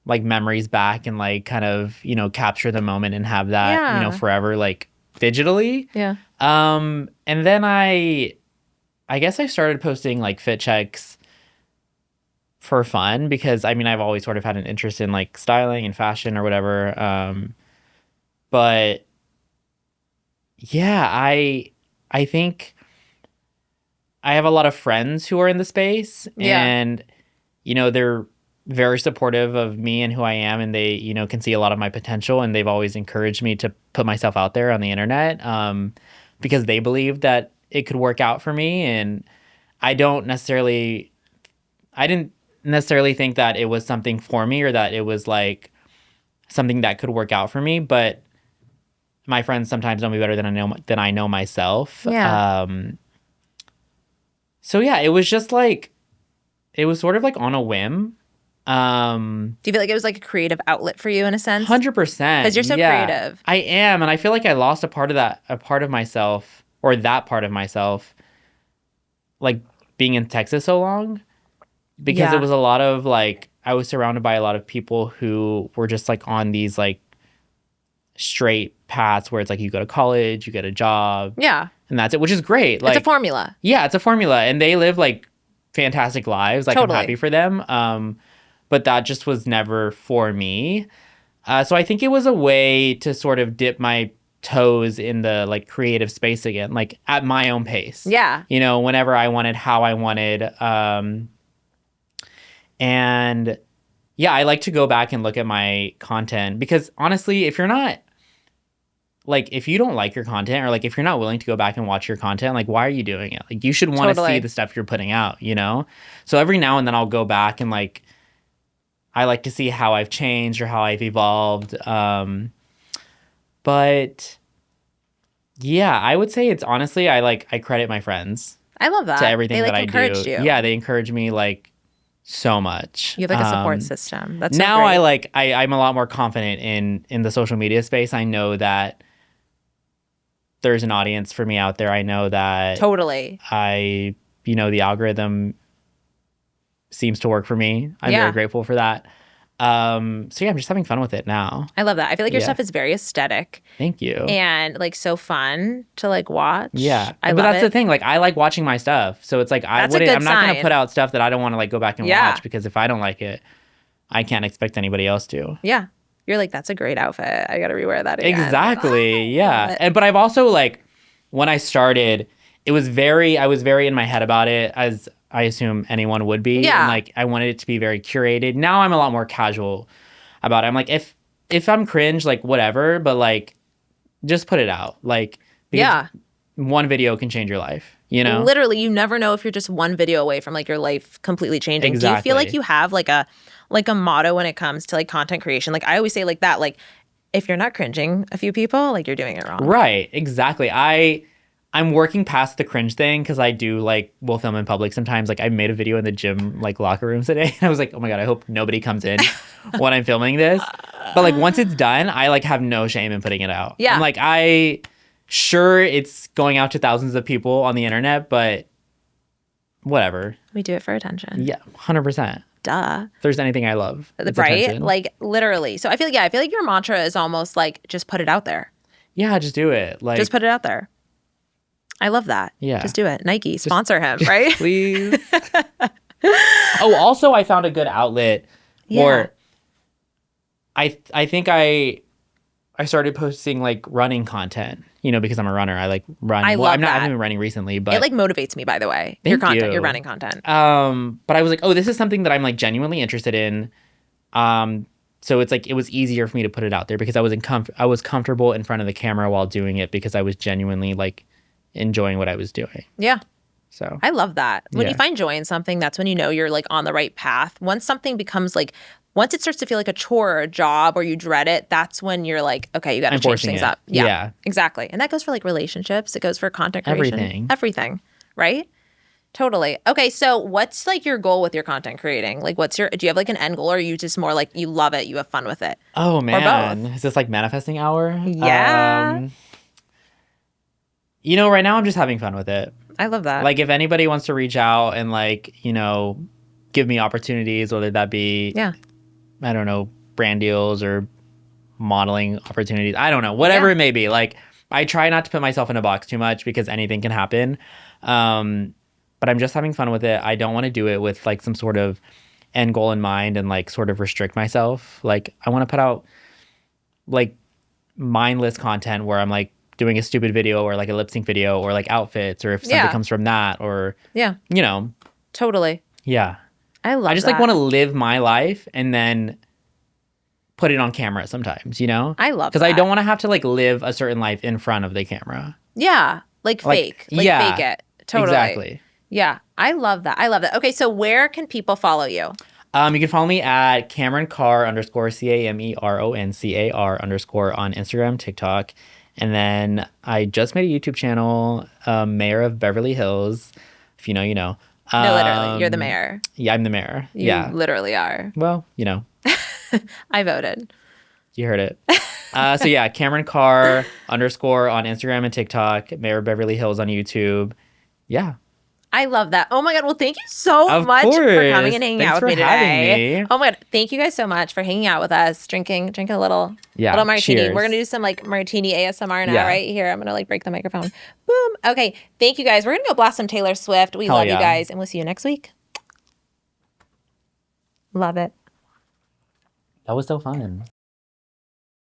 like memories back and like kind of, you know, capture the moment and have that, you know, forever like digitally. Yeah. And then I guess I started posting like fit checks for fun because I mean I've always sort of had an interest in like styling and fashion or whatever. But yeah, I think I have a lot of friends who are in the space and you know they're very supportive of me and who I am and they, you know, can see a lot of my potential and they've always encouraged me to put myself out there on the internet because they believe that it could work out for me and I didn't necessarily think that it was something for me or that it was like something that could work out for me, but my friends sometimes know me better than I know myself. Yeah. So yeah, it was just like it was sort of like on a whim. Do you feel like it was like a creative outlet for you in a sense? 100%. Because you're so creative. I am, and I feel like I lost a part of myself, or that part of myself, like being in Texas so long. Because it was a lot of like I was surrounded by a lot of people who were just like on these like straight paths where it's like you go to college, you get a job. Yeah. And that's it, which is great. Like it's a formula. Yeah, it's a formula. And they live like fantastic lives. Like I'm happy for them. But that just was never for me. So I think it was a way to sort of dip my toes in the like creative space again, like at my own pace. Yeah. You know, whenever I wanted, how I wanted. And yeah, I like to go back and look at my content because honestly, if you don't like your content or like if you're not willing to go back and watch your content, like why are you doing it? Like you should want to see the stuff you're putting out, you know? So every now and then I'll go back and like I like to see how I've changed or how I've evolved. But yeah, I would say it's honestly I credit my friends. I love that. To everything they, that I do. You. Yeah, they encourage me like so much. You have like a support system. That's now so great. I'm a lot more confident in the social media space. I know that there's an audience for me out there. I know that the algorithm seems to work for me. I'm very grateful for that. So yeah, I'm just having fun with it now. I love that. I feel like your stuff is very aesthetic. Thank you. And like so fun to like watch. Yeah. But that's the thing. Like I like watching my stuff. So it's like I'm not going to put out stuff that I don't want to like go back and watch because if I don't like it, I can't expect anybody else to. Yeah. You're like, that's a great outfit. I got to rewear that again. Exactly. Yeah. But I've also like, when I started, I was very in my head about it, as I assume anyone would be. Yeah. And like, I wanted it to be very curated. Now I'm a lot more casual about it. I'm like, if I'm cringe, like whatever, but like just put it out. Like because Yeah. one video can change your life, you know? Literally, you never know if you're just one video away from like your life completely changing. Do you feel like Exactly. you have like a motto when it comes to like content creation? Like I always say like that, like if you're not cringing a few people, like you're doing it wrong. Right, exactly. I'm working past the cringe thing because I do like will film in public sometimes. Like I made a video in the gym like locker room today. And I was like, oh my God, I hope nobody comes in when I'm filming this. But like once it's done, I like have no shame in putting it out. Yeah. I'm like, sure it's going out to thousands of people on the internet, but whatever. We do it for attention. Yeah, 100%. Duh. If there's anything I love, it's Right? attention. Like literally. So I feel like your mantra is almost like just put it out there. Yeah, just do it. Like Just put it out there. I love that. Yeah. Just do it. Nike, sponsor him, right? please. Oh, also I found a good outlet for I think I started posting like running content, you know, because I'm a runner. I like run. I love I that. haven't been running recently, but It like motivates me, by the way. Thank Your content, you. your running content. but I was like, oh, this is something that I'm like genuinely interested in. So it's like it was easier for me to put it out there because I was comfortable in front of the camera while doing it because I was genuinely like enjoying what I was doing. Yeah. So I love that. When you Yeah. find joy in something, that's when you know you're like on the right path. Once it starts to feel like a chore or a job or you dread it, that's when you're like, okay, you got to I'm change forcing things it. up. Yeah, Yeah. exactly. And that goes for like relationships. It goes for content creation. Everything. Everything. Right? Totally. Okay, so what's like your goal with your content creating? Like do you have like an end goal or are you just more like you love it, you have fun with it? Oh man, both. is this like manifesting hour? Yeah. You know, right now I'm just having fun with it. I love that. Like if anybody wants to reach out and like, you know, give me opportunities, whether that be yeah. I don't know, brand deals or modeling opportunities. I don't know, whatever Yeah. it may be. Like I try not to put myself in a box too much because anything can happen. But I'm just having fun with it. I don't want to do it with like some sort of end goal in mind and like sort of restrict myself. Like I want to put out like mindless content where I'm like doing a stupid video or like a lip sync video or like outfits or if something Yeah. comes from that or, Yeah. you know, Totally. yeah. I love I just that. like want to live my life and then put it on camera sometimes, you know? I love Because I that. don't want to have to like live a certain life in front of the camera. Yeah. Like fake. Like yeah, fake it. Totally. Exactly. Yeah. I love that. I love that. Okay, so where can people follow you? You can follow me at Cameron Carr _ CameronCar _ on Instagram, TikTok. And then I just made a YouTube channel, Mayor of Beverly Hills. If you know, you know. No, literally. You're the mayor. Yeah, I'm the mayor. You yeah. literally are. Well, you know. I voted. You heard it. So yeah, Cameron Carr _ on Instagram and TikTok, Mayor of Beverly Hills on YouTube. Yeah. I love that. Oh my God. Well, thank you so Of much for course. coming and hanging Thanks out with me for having today. me. Oh my God. Thank you guys so much for hanging out with us, drinking a little martini. cheers. We're gonna do some like martini ASMR now, Yeah. right? Here, I'm gonna like break the microphone. Boom. Okay. Thank you guys. We're gonna go blast some Taylor Swift. We Hell love you yeah. guys, and we'll see you next week. Love it. That was so fun.